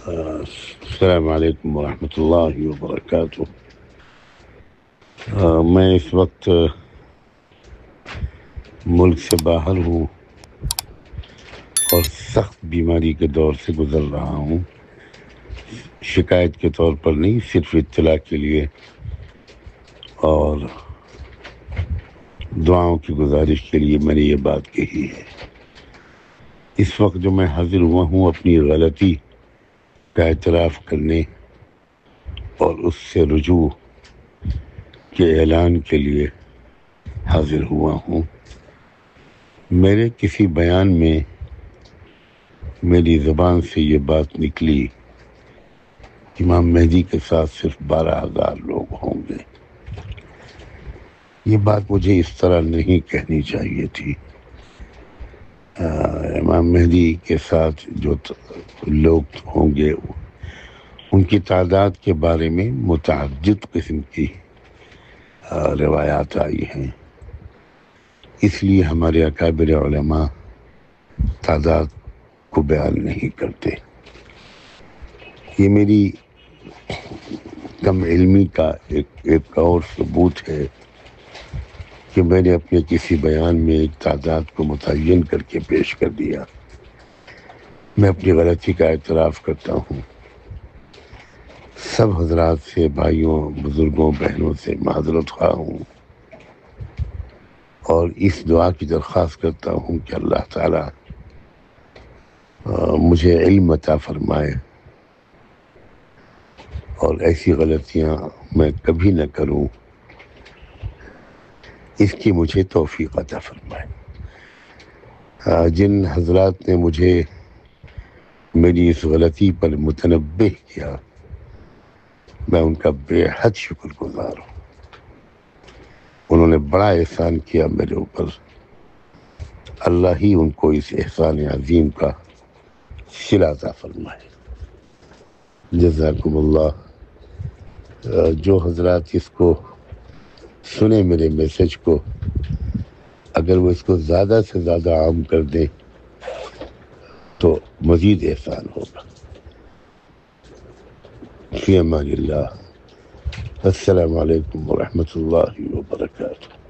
السلام علیکم ورحمۃ اللہ وبرکاتہ۔ میں اس وقت ملک سے باہر ہوں اور سخت بیماری کے دور سے گزر رہا ہوں۔ شکایت کے طور پر نہیں، صرف اطلاع کے لیے اور دعاؤں کی گزارش کے لیے میں نے یہ بات کہی ہے۔ اس وقت جو میں حاضر ہوا ہوں اپنی غلطی کا اعتراف کرنے اور اس سے رجوع کے اعلان کے لیے حاضر ہوا ہوں۔ میرے کسی بیان میں میری زبان سے یہ بات نکلی، امام مہدی کے ساتھ صرف 12,000 لوگ ہوں گے۔ یہ بات مجھے اس طرح نہیں کہنی چاہیے تھی۔ امام مہدی کے ساتھ جو لوگ ہوں گے ان کی تعداد کے بارے میں متعدد قسم کی روایات آئی ہیں، اس لیے ہمارے اکابر علماء تعداد کو بیان نہیں کرتے۔ یہ میری کم علمی کا ایک اور ثبوت ہے کہ میں نے اپنے کسی بیان میں ایک تعداد کو متعین کر کے پیش کر دیا۔ میں اپنی غلطی کا اعتراف کرتا ہوں۔ سب حضرات سے، بھائیوں، بزرگوں، بہنوں سے معذرت خواہ ہوں اور اس دعا کی درخواست کرتا ہوں کہ اللہ تعالی مجھے علم عطا فرمائے اور ایسی غلطیاں میں کبھی نہ کروں، اس کی مجھے توفیق عطا فرمائے۔ جن حضرات نے مجھے میری اس غلطی پر متنبہ کیا، میں ان کا بے حد شکر گزار ہوں۔ انہوں نے بڑا احسان کیا میرے اوپر، اللہ ہی ان کو اس احسان عظیم کا صلہ عطا فرمائے۔ جزاکم اللہ۔ جو حضرات اس کو سنے میرے میسج کو، اگر وہ اس کو زیادہ سے زیادہ عام کر دیں تو مزید احسان ہوگا۔ فی امان اللہ۔ السلام علیکم ورحمۃ اللہ وبرکاتہ۔